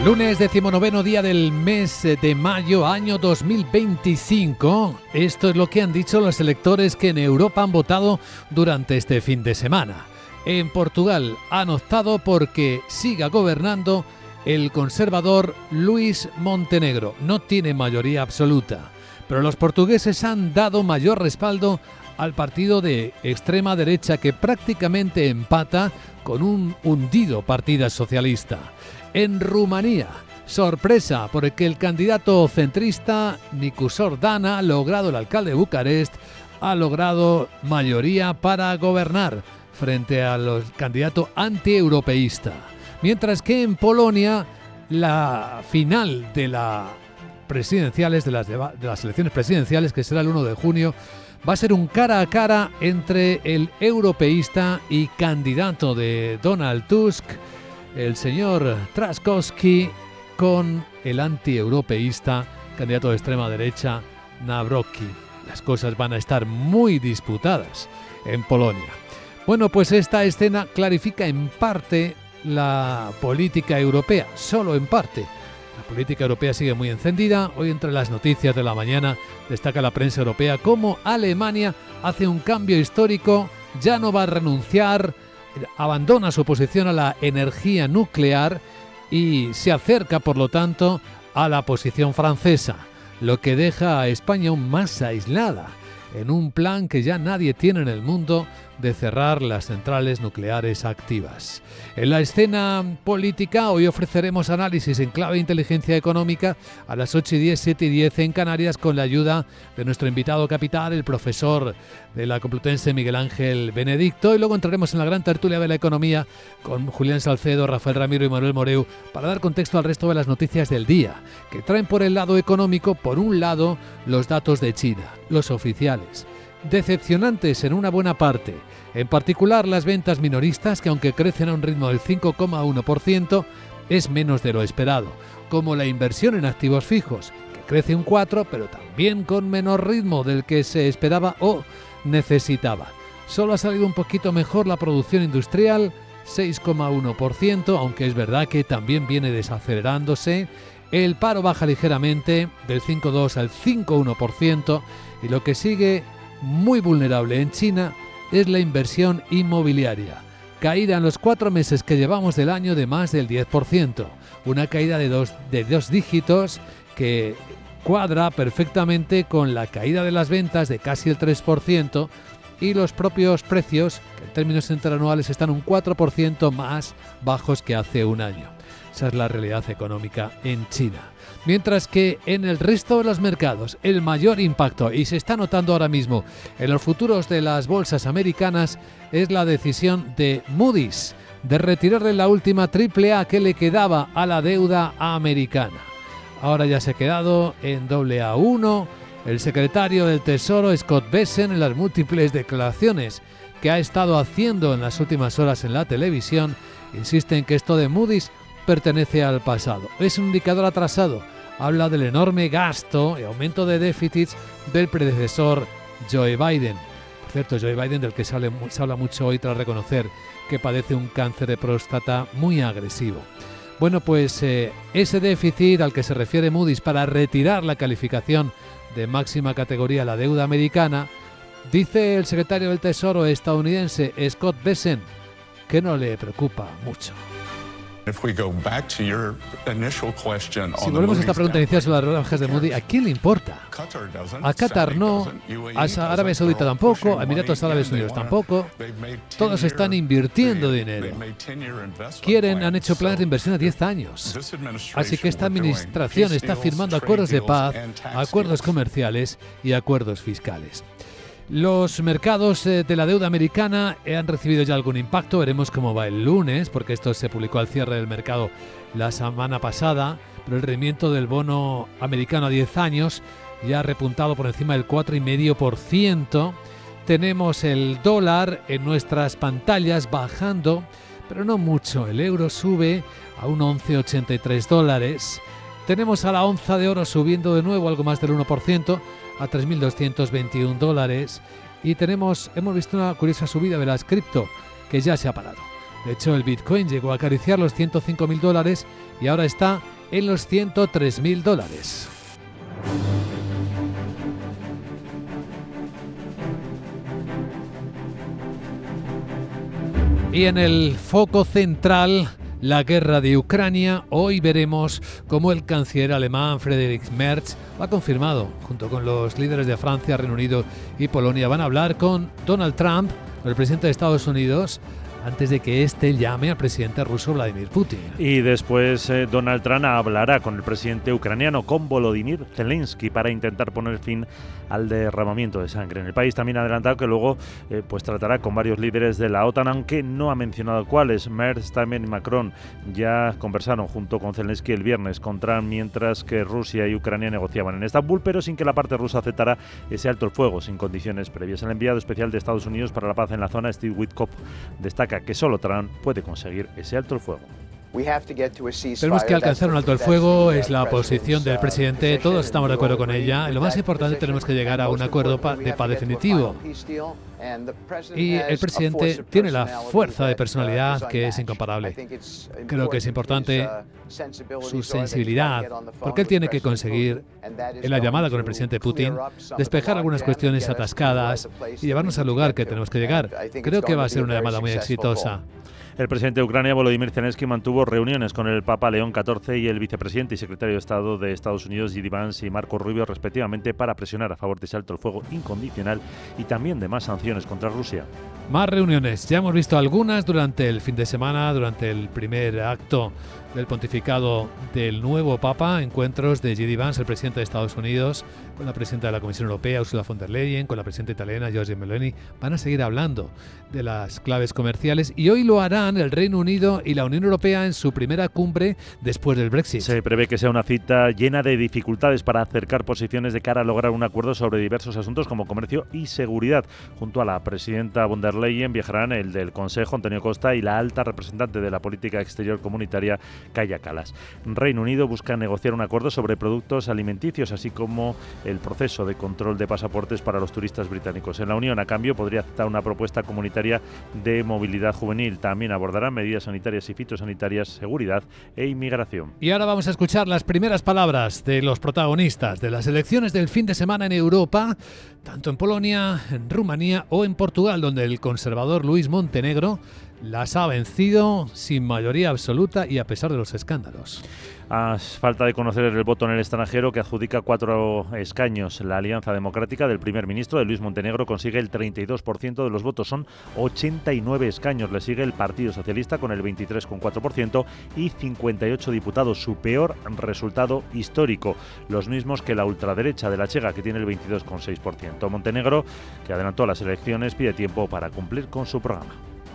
Lunes 19º día del mes de mayo, año 2025. Esto es lo que han dicho los electores que en Europa han votado durante este fin de semana. En Portugal han optado porque siga gobernando el conservador Luís Montenegro. No tiene mayoría absoluta, pero los portugueses han dado mayor respaldo al partido de extrema derecha que prácticamente empata con un hundido Partido Socialista. En Rumanía, sorpresa porque el candidato centrista Nicusor Dan ha logrado, el alcalde de Bucarest, ha logrado mayoría para gobernar frente al candidato antieuropeísta. Mientras que en Polonia, la final de las presidenciales, de las elecciones presidenciales, que será el 1 de junio, va a ser un cara a cara entre el europeísta y candidato de Donald Tusk, el señor Trzaskowski, con el antieuropeísta, candidato de extrema derecha, Nawrocki. Las cosas van a estar muy disputadas en Polonia. Bueno, pues esta escena clarifica en parte la política europea, solo en parte. La política europea sigue muy encendida. Hoy, entre las noticias de la mañana, destaca la prensa europea cómo Alemania hace un cambio histórico, ya no va a renunciar, abandona su posición a la energía nuclear y se acerca, por lo tanto, a la posición francesa, lo que deja a España aún más aislada en un plan que ya nadie tiene en el mundo de cerrar las centrales nucleares activas. En la escena política, hoy ofreceremos análisis en clave de inteligencia económica a las 8:10, 7:10 en Canarias, con la ayuda de nuestro invitado capital, el profesor de la Complutense Miguel Ángel Benedicto, y luego entraremos en la gran tertulia de la economía con Julián Salcedo, Rafael Ramiro y Manuel Moreu para dar contexto al resto de las noticias del día, que traen por el lado económico, por un lado, los datos de China, los oficiales, decepcionantes en una buena parte, en particular las ventas minoristas, que aunque crecen a un ritmo del 5,1%, es menos de lo esperado, como la inversión en activos fijos, que crece un 4%, pero también con menor ritmo del que se esperaba o necesitaba. Solo ha salido un poquito mejor la producción industrial, 6,1%, aunque es verdad que también viene desacelerándose. El paro baja ligeramente del 5,2 al 5,1%, y lo que sigue muy vulnerable en China es la inversión inmobiliaria. Caída en los 4 meses que llevamos del año de más del 10%. Una caída de dos dígitos que cuadra perfectamente con la caída de las ventas de casi el 3%, y los propios precios, que en términos interanuales están un 4% más bajos que hace un año. Esa es la realidad económica en China. Mientras que en el resto de los mercados, el mayor impacto, y se está notando ahora mismo en los futuros de las bolsas americanas, es la decisión de Moody's de retirarle la última AAA que le quedaba a la deuda americana. Ahora ya se ha quedado en AA1. El secretario del Tesoro, Scott Bessent, en las múltiples declaraciones que ha estado haciendo en las últimas horas en la televisión, insiste en que esto de Moody's pertenece al pasado. Es un indicador atrasado. Habla del enorme gasto y aumento de déficits del predecesor Joe Biden. Por cierto, Joe Biden, del que se habla mucho hoy tras reconocer que padece un cáncer de próstata muy agresivo. Bueno, pues ese déficit al que se refiere Moody's para retirar la calificación de máxima categoría a la deuda americana, dice el secretario del Tesoro estadounidense Scott Bessent que no le preocupa mucho. Si volvemos a esta pregunta inicial sobre las rebajas de Moody's, ¿a quién le importa? A Qatar no, a Arabia Saudita tampoco, a Emiratos Árabes Unidos tampoco. Todos están invirtiendo dinero. Han hecho planes de inversión a 10 años. Así que esta administración está firmando acuerdos de paz, acuerdos comerciales y acuerdos fiscales. Los mercados de la deuda americana han recibido ya algún impacto. Veremos cómo va el lunes, porque esto se publicó al cierre del mercado la semana pasada, pero el rendimiento del bono americano a 10 años ya ha repuntado por encima del 4,5%. Tenemos el dólar en nuestras pantallas bajando, pero no mucho. El euro sube a un 11,83 dólares. Tenemos a la onza de oro subiendo de nuevo algo más del 1%, a 3.221 dólares. Y hemos visto una curiosa subida de las cripto, que ya se ha parado. De hecho, el Bitcoin llegó a acariciar los $105.000 y ahora está en los $103.000. Y en el foco central, la guerra de Ucrania. Hoy veremos cómo el canciller alemán Friedrich Merz ha confirmado, junto con los líderes de Francia, Reino Unido y Polonia, van a hablar con Donald Trump, con el presidente de Estados Unidos, antes de que éste llame al presidente ruso Vladimir Putin. Y después Donald Trump hablará con el presidente ucraniano, con Volodymyr Zelensky, para intentar poner fin al derramamiento de sangre. En el país también ha adelantado que luego pues tratará con varios líderes de la OTAN, aunque no ha mencionado cuáles. Merz, también y Macron ya conversaron junto con Zelensky el viernes con Trump, mientras que Rusia y Ucrania negociaban en Estambul, pero sin que la parte rusa aceptara ese alto el fuego, sin condiciones previas. El enviado especial de Estados Unidos para la paz en la zona, Steve Witkoff, destaca que solo Trump puede conseguir ese alto el fuego. Tenemos que alcanzar un alto el fuego, es la posición del presidente, todos estamos de acuerdo con ella. Y lo más importante, tenemos que llegar a un acuerdo de paz definitivo. Y el presidente tiene la fuerza de personalidad que es incomparable. Creo que es importante su sensibilidad, porque él tiene que conseguir, en la llamada con el presidente Putin, despejar algunas cuestiones atascadas y llevarnos al lugar que tenemos que llegar. Creo que va a ser una llamada muy exitosa. El presidente de Ucrania, Volodymyr Zelensky, mantuvo reuniones con el Papa León XIV y el vicepresidente y secretario de Estado de Estados Unidos, J.D. Vance, y Marco Rubio, respectivamente, para presionar a favor de ese alto el fuego incondicional y también de más sanciones contra Rusia. Más reuniones. Ya hemos visto algunas durante el fin de semana, durante el primer acto del pontificado del nuevo Papa, encuentros de J.D. Vance, el presidente de Estados Unidos, con la presidenta de la Comisión Europea, Ursula von der Leyen, con la presidenta italiana, Giorgia Meloni. Van a seguir hablando de las claves comerciales y hoy lo harán el Reino Unido y la Unión Europea en su primera cumbre después del Brexit. Se prevé que sea una cita llena de dificultades para acercar posiciones de cara a lograr un acuerdo sobre diversos asuntos como comercio y seguridad. Junto a la presidenta von der Leyen viajarán el del Consejo, Antonio Costa, y la alta representante de la política exterior comunitaria, Kaja Kallas. Reino Unido busca negociar un acuerdo sobre productos alimenticios, así como el proceso de control de pasaportes para los turistas británicos. En la Unión, a cambio, podría aceptar una propuesta comunitaria de movilidad juvenil. También abordarán medidas sanitarias y fitosanitarias, seguridad e inmigración. Y ahora vamos a escuchar las primeras palabras de los protagonistas de las elecciones del fin de semana en Europa, tanto en Polonia, en Rumanía o en Portugal, donde el conservador Luis Montenegro las ha vencido sin mayoría absoluta y a pesar de los escándalos. A falta de conocer el voto en el extranjero, que adjudica 4 escaños, la Alianza Democrática del primer ministro de Luis Montenegro consigue el 32% de los votos, son 89 escaños. Le sigue el Partido Socialista con el 23,4% y 58 diputados, su peor resultado histórico, los mismos que la ultraderecha de la Chega, que tiene el 22,6%. Montenegro, que adelantó las elecciones, pide tiempo para cumplir con su programa.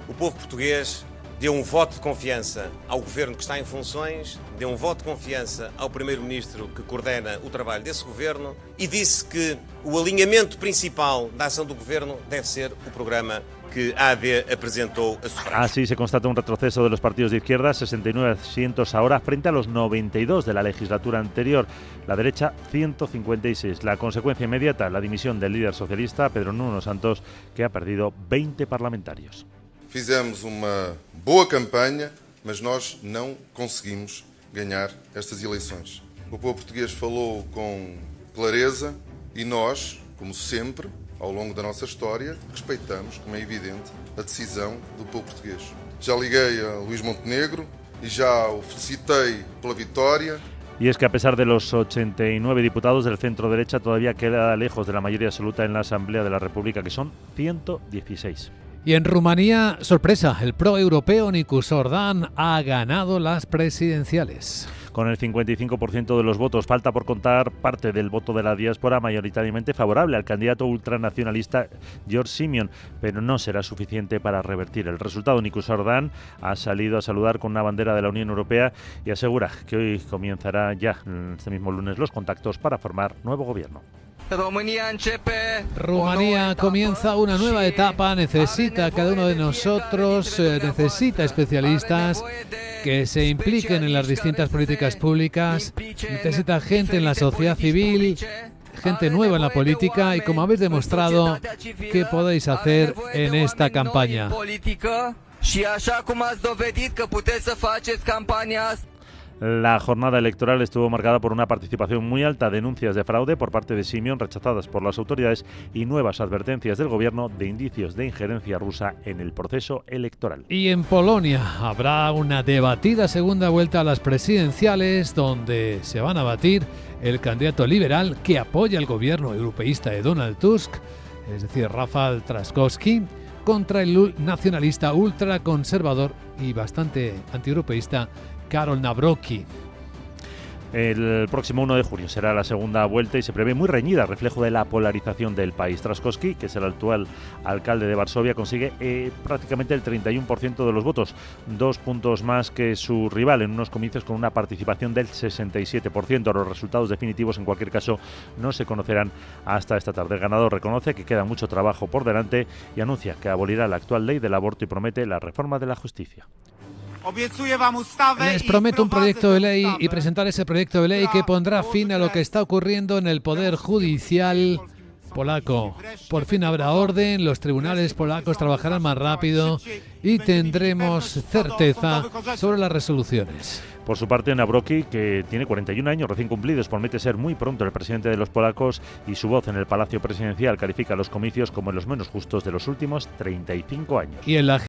O povo português deu voto de confiança ao governo que está em funções, deu voto de confiança ao primeiro-ministro que coordena o trabalho desse governo e disse que o alinhamento principal da ação do governo deve ser o programa que a AD apresentou a sufragio. Así se constata un retroceso de los partidos de izquierda, 69 asientos ahora frente a los 92 de la legislatura anterior, la derecha 156. La consecuencia inmediata, la dimisión del líder socialista Pedro Nuno Santos, que ha perdido 20 parlamentarios. Fizemos uma boa campanha, mas nós não conseguimos ganhar estas eleições. O povo português falou com clareza e nós, como sempre, ao longo da nossa história, respeitamos, como é evidente, a decisão do povo português. Já liguei a Luís Montenegro e já o felicitei pela vitória. Y es que a pesar de los 89 diputados del centro-derecha, todavía queda lejos de la mayoría absoluta en la Asamblea de la República, que son 116. Y en Rumanía, sorpresa, el pro-europeo Nicus Ordan ha ganado las presidenciales. Con el 55% de los votos, falta por contar parte del voto de la diáspora, mayoritariamente favorable al candidato ultranacionalista George Simeon, pero no será suficiente para revertir el resultado. Nicus Ordan ha salido a saludar con una bandera de la Unión Europea y asegura que hoy comenzará ya, este mismo lunes, los contactos para formar nuevo gobierno. Rumanía comienza una nueva etapa, necesita cada uno de nosotros, necesita especialistas que se impliquen en las distintas políticas públicas, necesita gente en la sociedad civil, gente nueva en la política y como habéis demostrado, ¿qué podéis hacer en esta campaña? Și așa cum ați dovedit că puteți să faceți campania asta. La jornada electoral estuvo marcada por una participación muy alta, denuncias de fraude por parte de Simeón rechazadas por las autoridades y nuevas advertencias del gobierno de indicios de injerencia rusa en el proceso electoral. Y en Polonia habrá una debatida segunda vuelta a las presidenciales donde se van a batir el candidato liberal que apoya el gobierno europeísta de Donald Tusk, es decir, Rafał Trzaskowski, contra el nacionalista ultraconservador y bastante antieuropeísta Karol Nawrocki. El próximo 1 de junio será la segunda vuelta y se prevé muy reñida, reflejo de la polarización del país. Trzaskowski, que es el actual alcalde de Varsovia, consigue prácticamente el 31% de los votos, 2 puntos más que su rival en unos comicios con una participación del 67%. Los resultados definitivos, en cualquier caso, no se conocerán hasta esta tarde. El ganador reconoce que queda mucho trabajo por delante y anuncia que abolirá la actual ley del aborto y promete la reforma de la justicia. Les prometo un proyecto de ley y presentar ese proyecto de ley que pondrá fin a lo que está ocurriendo en el Poder Judicial polaco. Por fin habrá orden, los tribunales polacos trabajarán más rápido y tendremos certeza sobre las resoluciones. Por su parte, Nawrocki, que tiene 41 años recién cumplidos, promete ser muy pronto el presidente de los polacos y su voz en el Palacio Presidencial califica los comicios como los menos justos de los últimos 35 años. Y en la